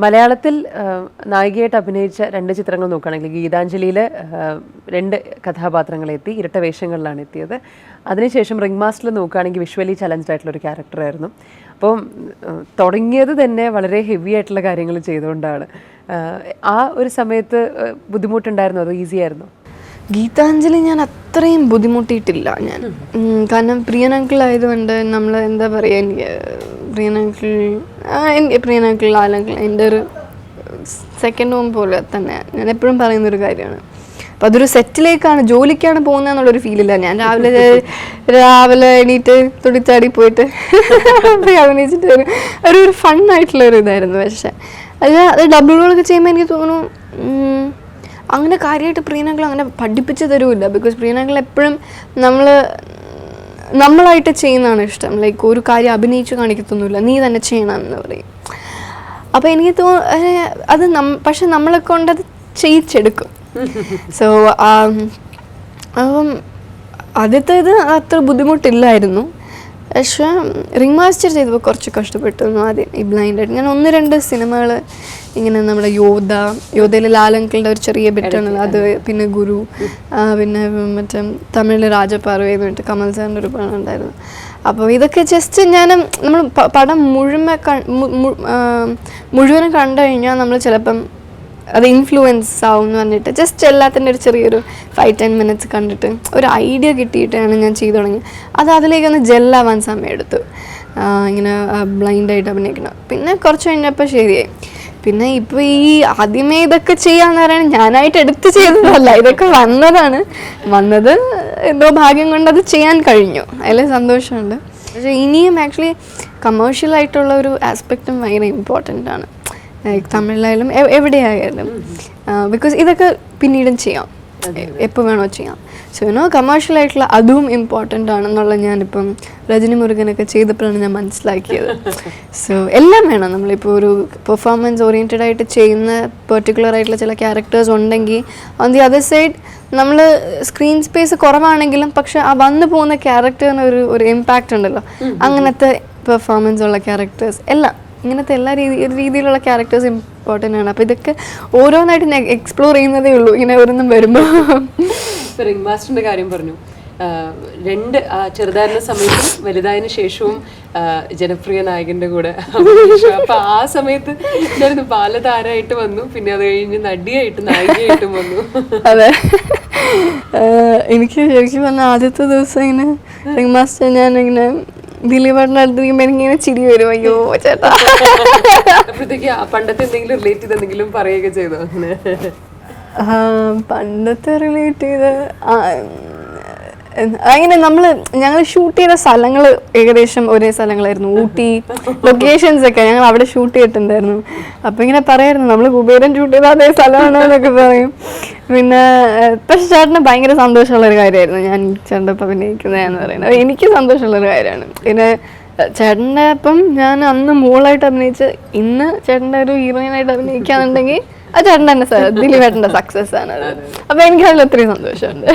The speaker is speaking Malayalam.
മലയാളത്തിൽ നായികയായിട്ട് അഭിനയിച്ച 2 ചിത്രങ്ങൾ നോക്കുകയാണെങ്കിൽ ഗീതാഞ്ജലിയിൽ 2 കഥാപാത്രങ്ങളെത്തി, ഇരട്ട വേഷങ്ങളിലാണ് എത്തിയത്. അതിനുശേഷം റിംഗ് മാസ്റ്ററിൽ നോക്കുകയാണെങ്കിൽ വിഷ്വലി ചലഞ്ച്ഡ് ആയിട്ടുള്ളൊരു ക്യാരക്ടറായിരുന്നു. അപ്പം തുടങ്ങിയത് തന്നെ വളരെ ഹെവി ആയിട്ടുള്ള കാര്യങ്ങൾ ചെയ്തുകൊണ്ടാണ്. ആ ഒരു സമയത്ത് ബുദ്ധിമുട്ടുണ്ടായിരുന്നോ അതോ ഈസി ആയിരുന്നോ? ഗീതാഞ്ജലി ഞാൻ അത്രയും ബുദ്ധിമുട്ടിയിട്ടില്ല ഞാൻ, കാരണം പ്രിയൻ അങ്കിൾ ആയതുകൊണ്ട് നമ്മൾ എന്താ പറയുക, എനിക്ക് പ്രിയൻ അങ്കിൾ ആലങ്കിൾ എൻ്റെ ഒരു സെക്കൻഡ് ഹോം പോലെ തന്നെ ഞാൻ എപ്പോഴും പറയുന്നൊരു കാര്യമാണ്. അപ്പം അതൊരു സെറ്റിലേക്കാണ്, ജോലിക്കാണ് പോകുന്നതെന്നുള്ളൊരു ഫീലില്ല. ഞാൻ രാവിലെ എണീറ്റ് തുടിച്ചാടി പോയിട്ട് അഭിനയിച്ചിട്ട് ഒരു ഫണ്ണായിട്ടുള്ളൊരു ഇതായിരുന്നു. പക്ഷേ അത് ഡബിളുകളൊക്കെ ചെയ്യുമ്പോൾ എനിക്ക് തോന്നുന്നു അങ്ങനെ കാര്യമായിട്ട് പ്രിയനങ്ങൾ അങ്ങനെ പഠിപ്പിച്ച് തരുമില്ല. ബിക്കോസ് പ്രിയനങ്ങൾ എപ്പോഴും നമ്മളായിട്ട് ചെയ്യുന്നതാണ് ഇഷ്ടം. ലൈക്ക് ഒരു കാര്യം അഭിനയിച്ച് കാണിക്കത്തൊന്നുമില്ല, നീ തന്നെ ചെയ്യണം എന്ന് പറയും. അപ്പോൾ എനിക്ക് അത് പക്ഷെ നമ്മളെ കൊണ്ടത് ചെയ്യിച്ചെടുക്കും. സോ അപ്പം ആദ്യത്തേത് അത്ര ബുദ്ധിമുട്ടില്ലായിരുന്നു. പക്ഷേ റിംഗ് മാസ്റ്റർ ചെയ്തപ്പോൾ കുറച്ച് കഷ്ടപ്പെട്ടിരുന്നു ആദ്യം ഈ ബ്ലൈൻഡായിട്ട്. ഞാൻ 1-2 സിനിമകൾ ഇങ്ങനെ നമ്മുടെ യോധയിൽ ലാലങ്കിളുടെ ഒരു ചെറിയ ബിറ്റാണ് അത്, പിന്നെ ഗുരു, പിന്നെ മറ്റേ തമിഴിൽ രാജപാർവൈ എന്ന് പറഞ്ഞിട്ട് കമൽ സാറിൻ്റെ ഒരു പടം ഉണ്ടായിരുന്നു. അപ്പോൾ ഇതൊക്കെ ജസ്റ്റ് നമ്മൾ പടം മുഴുവനും കണ്ടു കഴിഞ്ഞാൽ നമ്മൾ ചിലപ്പം അത് ഇൻഫ്ലുവൻസ് ആവും എന്ന് പറഞ്ഞിട്ട് ജസ്റ്റ് എല്ലാത്തിൻ്റെ ഒരു ചെറിയൊരു 5-10 മിനിറ്റ്സ് കണ്ടിട്ട് ഒരു ഐഡിയ കിട്ടിയിട്ടാണ് ഞാൻ ചെയ്തു തുടങ്ങിയത്. അതിലേക്കൊന്ന് ജെല്ലാവാൻ സമയമെടുത്തു, ഇങ്ങനെ ബ്ലൈൻഡായിട്ട് അഭിനയിക്കണം. പിന്നെ കുറച്ച് കഴിഞ്ഞപ്പോൾ ശരിയായി. പിന്നെ ഇപ്പോൾ ഈ ആദ്യമേ ഇതൊക്കെ ചെയ്യാന്ന് പറയുന്നത് ഞാനായിട്ട് എടുത്ത് ചെയ്തതല്ല, ഇതൊക്കെ വന്നത് എന്തോ ഭാഗ്യം കൊണ്ട് അത് ചെയ്യാൻ കഴിഞ്ഞു, അതിൽ സന്തോഷമുണ്ട്. പക്ഷേ ഇനിയും ആക്ച്വലി കമേഴ്ഷ്യലായിട്ടുള്ള ഒരു ആസ്പെക്റ്റും ഭയങ്കര ഇമ്പോർട്ടൻ്റ് ആണ്, ലൈക്ക് തമിഴിലായാലും എവിടെയായാലും. ബിക്കോസ് ഇതൊക്കെ പിന്നീടും ചെയ്യാം, എപ്പോൾ വേണോ ചെയ്യാം. സോ കമേഴ്ഷ്യലായിട്ടുള്ള അതും ഇമ്പോർട്ടൻ്റ് ആണെന്നുള്ള ഞാനിപ്പം രജനി മുരുകനൊക്കെ ചെയ്തപ്പോഴാണ് ഞാൻ മനസ്സിലാക്കിയത്. സോ എല്ലാം വേണം. നമ്മളിപ്പോൾ ഒരു പെർഫോമൻസ് ഓറിയൻറ്റഡ് ആയിട്ട് ചെയ്യുന്ന പെർട്ടിക്കുലർ ആയിട്ടുള്ള ചില ക്യാരക്ടേഴ്സ് ഉണ്ടെങ്കിൽ ഓൺ ദി അതർ സൈഡ് നമ്മൾ സ്ക്രീൻ സ്പേസ് കുറവാണെങ്കിലും പക്ഷെ ആ വന്നു പോകുന്ന ക്യാരക്ടറിന് ഒരു ഇമ്പാക്റ്റ് ഉണ്ടല്ലോ, അങ്ങനത്തെ പെർഫോമൻസ് ഉള്ള ക്യാരക്ടേഴ്സ് എല്ലാം, ഇങ്ങനത്തെ എല്ലാ രീതിയിലുള്ള ക്യാരക്ടേഴ്സ് ഇമ്പോർട്ടൻ്റ് ആണ്. അപ്പോൾ ഇതൊക്കെ ഓരോന്നായിട്ട് ഞാൻ എക്സ്പ്ലോർ ചെയ്യുന്നതേ ഉള്ളൂ ഇങ്ങനെ ഓരോന്നും വരുമ്പോൾ. റിംഗ് മാസ്റ്ററിൻ്റെ കാര്യം പറഞ്ഞു, 2 ചെറുതായിരുന്ന സമയത്തും വലുതായതിനു ശേഷവും ജനപ്രിയ നായകൻ്റെ കൂടെ അഭിനയിച്ചു. അപ്പോൾ ആ സമയത്ത് എന്തായിരുന്നു, ബാലതാരമായിട്ട് വന്നു, പിന്നെ അത് കഴിഞ്ഞ് നടിയായിട്ട് നായികയായിട്ടും വന്നു. അതെ, എനിക്ക് ശരിക്കും പറഞ്ഞാൽ ആദ്യത്തെ ദിവസം ഇങ്ങനെ റിംഗ് മാസ്റ്റർ ഞാനിങ്ങനെ ദിലീപേട്ടൻ്റെ അടുത്തിരിക്കുമ്പോൾ എനിക്കിങ്ങനെ ചിരി വരും, അയ്യോ ചേട്ടാ. അപ്പോഴത്തേക്ക് പണ്ടത്തെ എന്തെങ്കിലും റിലേറ്റ് ചെയ്ത് എന്തെങ്കിലും പറയുകയൊക്കെ ചെയ്തോ? അങ്ങനെ പണ്ടത്തെ റിലേറ്റ് ചെയ്ത് അങ്ങനെ ഞങ്ങൾ ഷൂട്ട് ചെയ്ത സ്ഥലങ്ങൾ ഏകദേശം ഒരേ സ്ഥലങ്ങളായിരുന്നു. ഊട്ടി ലൊക്കേഷൻസ് ഒക്കെ ഞങ്ങൾ അവിടെ ഷൂട്ട് ചെയ്തിട്ടുണ്ടായിരുന്നു. അപ്പോൾ ഇങ്ങനെ പറയായിരുന്നു നമ്മൾ കുബേരൻ ഷൂട്ട് ചെയ്ത അതേ സ്ഥലമാണ് എന്നൊക്കെ പറയും. പിന്നെ പക്ഷെ ചേട്ടന് ഭയങ്കര സന്തോഷമുള്ളൊരു കാര്യമായിരുന്നു ഞാൻ ചേട്ടൻ്റെ ഒപ്പം അഭിനയിക്കുന്നതെന്ന് പറയുന്നത്. എനിക്ക് സന്തോഷമുള്ളൊരു കാര്യമാണ്. പിന്നെ ചേട്ടൻ്റെ ഒപ്പം ഞാൻ അന്ന് മോളായിട്ട് അഭിനയിച്ച് ഇന്ന് ചേട്ടൻ്റെ ഒരു ഹീറോയിനായിട്ട് അഭിനയിക്കാന്നുണ്ടെങ്കിൽ അത് ചേട്ടൻ്റെ ദിലീപേട്ടൻ്റെ സക്സസ് ആണ്. അപ്പോൾ എനിക്കതിൽ ഒത്തിരി സന്തോഷമുണ്ട്.